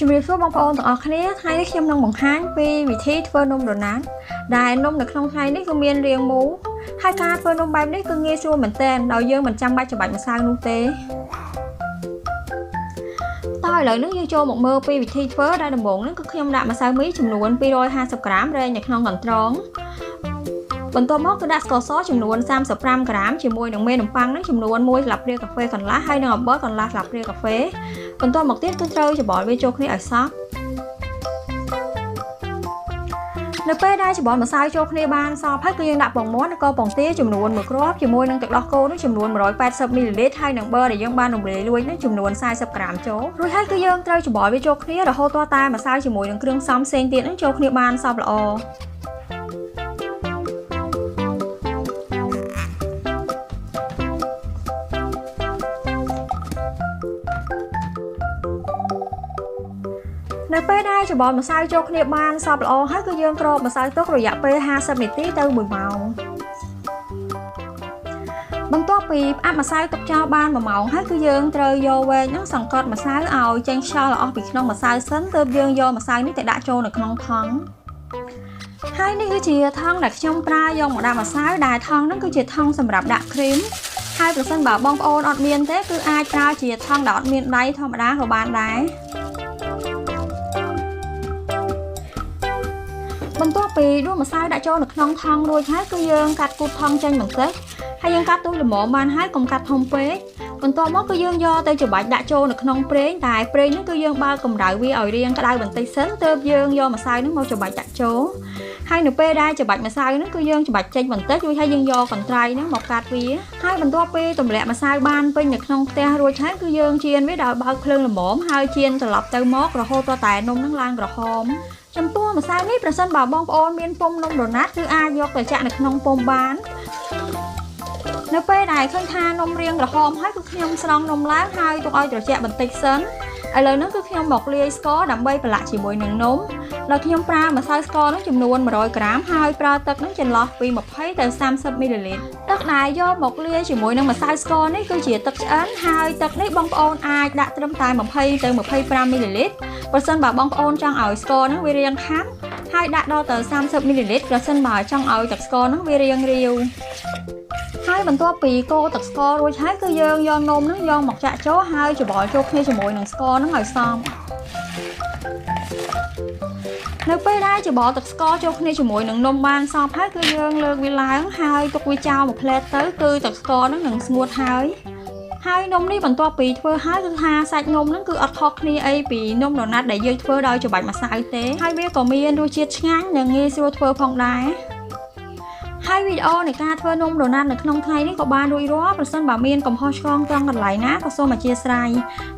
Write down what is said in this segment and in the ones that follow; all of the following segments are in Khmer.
ជំរាបសួរបងប្អូនទាំងអស់គ្នាថ្ងៃនេះខ្ញុំនឹងបង្ហាញពីវិធីធ្វើនំដូណាតដែលនំនៅក្នុងថ្ងៃនេះគឺមានរាងមូលហើយការធ្វើនំបែបនេះគឺងាយស្រួលមែនទែនដោយយើងមិនចាំបាច់ច្របាច់ម្សៅនោះទេតើឥឡូវនេះយើងចូលមកមើលពីវិធីធ្វើដែលដំបូងនេះគឺខ្ញុំដាក់ម្សៅមីចំនួន250ក្រាមរែងនៅក្នុងកន្ត្រងបន្ទាប់មកគឺដាក់ស្ករសចំនួន35ក្រាមជាមួយនឹងមេនំប៉័ងនេះចំនួន1ស្លាបព្រាកាហ្វេកន្លះហើយនឹងអំបិលកន្លះស្លាបព្រាកាហ្វេបន្ទាប់មកទៀតគឺត្រូវច្របល់វាចូលគ្នាឲ្យសព្វនៅពេលដែលច្របល់ម្សៅចូលគ្នាបានសព្វហើយគឺយើងដាក់ពងមាន់និងក៏ពងទាចំនួន1គ្រាប់ជាមួយនឹងទឹកដោះគោនោះចំនួន180មីលីលីត្រហើយនឹងប៊ឺដែលយើងបានរំលាយរួចនេះចំនួន40ក្រាមចូលរួចហើយគឺយើងត្រូវច្របល់វាចូលគ្នារហូតទាល់តែម្សៅជាមួយនឹងគ្រឿងផ្សំផ្សេងទៀតនឹងចូលគ្នាបានសព្វល្អនៅពេលដែលច្របល់ម្សៅចូលគ្នាបានសព្វល្អហើយគឺយើងគ្របម្សៅទុករយៈពេល50នាទីទៅ1ម៉ោងបន្ទាប់ពីផ្អាប់ម្សៅទុកចោលបាន1ម៉ោងហើយគឺយើងត្រូវយកវែកនឹងសង្កត់ម្សៅឲ្យចេញខ្យល់អស់ពីក្នុងម្សៅសិនទើបយើងយកម្សៅនេះទៅដាក់ចូលនៅក្នុងថង់ហើយនេះគឺជាថង់ដែលខ្ញុំប្រើយកមកដាក់ម្សៅដែលថង់ហ្នឹងគឺជាថង់សម្រាប់ដាក់គ្រីមហើយប្រសិនបើបងប្អូនអត់មានទេគឺអាចប្រើជាថង់ដែលអត់មានដៃធម្មតាក៏បានដែរបន្ទាប់ពីដួសម្សៅដាក់ចូលនៅក្នុងថង់រួចហើយគឺយើងកាត់គូតថង់ចេញបន្តិចហើយយើងកាត់ទូល្មមបានហើយកុំកាត់ធំពេកបន្ទាប់មកគឺយើងយកទៅច្របាច់ដាក់ចូលនៅក្នុងប្រេងតែប្រេងនេះគឺយើងបើកកម្ដៅវាឲ្យរាងក្ដៅបន្តិចសិនទើបយើងយកម្សៅនេះមកច្របាច់ដាក់ចូលហើយនៅពេលដែលច្របាច់ម្សៅនេះគឺយើងច្របាច់ចេញបន្តិចរួចហើយយើងយកកន្ត្រៃនេះមកកាត់វាហើយបន្ទាប់ពីទម្លាក់ម្សៅបានពេញនៅក្នុងផ្ទះរួចហើយគឺយើងចៀនវាដោយបើកភ្លើងល្មមហើយចៀនត្រឡប់ទៅមករហូតដល់តែនំនឹងឡើងក្រហមចំពោះម្សៅនេះប្រសិនបើបងប្អូនមានពុម្ពនំដូណាតគឺអាចយកទៅចាក់នៅក្នុងពុម្ពបាននៅពេលដែលឃើញថានំរាងក្រហមហើយគឺខ្ញុំស្រង់នំឡើងហើយទុកឲ្យត្រជាក់បន្តិចសិនឥឡូវនេះគឺខ្ញុំមកលាយស្ករដើម្បីប្រឡាក់ជាមួយនឹងនំដោយខ្ញុំប្រើម្សៅស្ករនោះចំនួន100ក្រាមហើយប្រើទឹកនោះចន្លោះពី20ទៅ30មីលីលីត្រទឹកដែលយកមកលាយជាមួយនឹងម្សៅស្ករនេះគឺជាទឹកឆ្អិនហើយទឹកនេះបងប្អូនអាចដាក់ត្រឹមតែ20ទៅ25មីលីលីត្រប្រសិនបើបងប្អូនចង់ឲ្យស្ករនោះវារាងខាប់ហើយដាក់ដល់ទៅ30មីលីលីត្រប្រសិនបើចង់ឲ្យទឹកស្ករនោះវារាងរាវហើយបន្ទាប់ពីកូរទឹកស្កររួចហើយគឺយើងយកនំហ្នឹងយកមកចាក់ចូលហើយច្របល់ចូលគ្នាជាមួយនឹងស្ករហ្នឹងឲ្យសព្វនៅពេលដែលច្របល់ទឹកស្ករចូលគ្នាជាមួយនឹងនំបានសព្វហើយគឺយើងលើកវាឡើងហើយទុកវាចោលមួយផ្លែតទៅគឺទឹកស្ករហ្នឹងនឹងស្ងួតហើយនំនេះបន្ទាប់ពីធ្វើហើយគឺថាសាច់នំហ្នឹងគឺអត់ខុសគ្នាអីពីនំដូណាតដែលយើងធ្វើដោយច្របាច់ម្សៅទេហើយវាក៏មានរសជាតិឆ្ងាញ់និងងាយស្រួលធ្វើផងដែរហើយវីដេអូនៃការធ្វើនំដូណាតនៅក្នុងថ្ងៃនេះក៏បានរួចរាល់ប្រសិនបើមានកំហុសឆ្គងត្រង់កន្លែងណាក៏សូមអធិស្ឋាន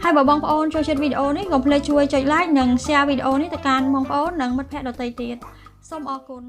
ហើយបើបងប្អូនចូលចិត្តវីដេអូនេះកុំភ្លេចជួយចុច like និង share វីដេអូនេះទៅកាន់បងប្អូននិងមិត្តភ័ក្តិដទៃទៀតសូមអរគុណ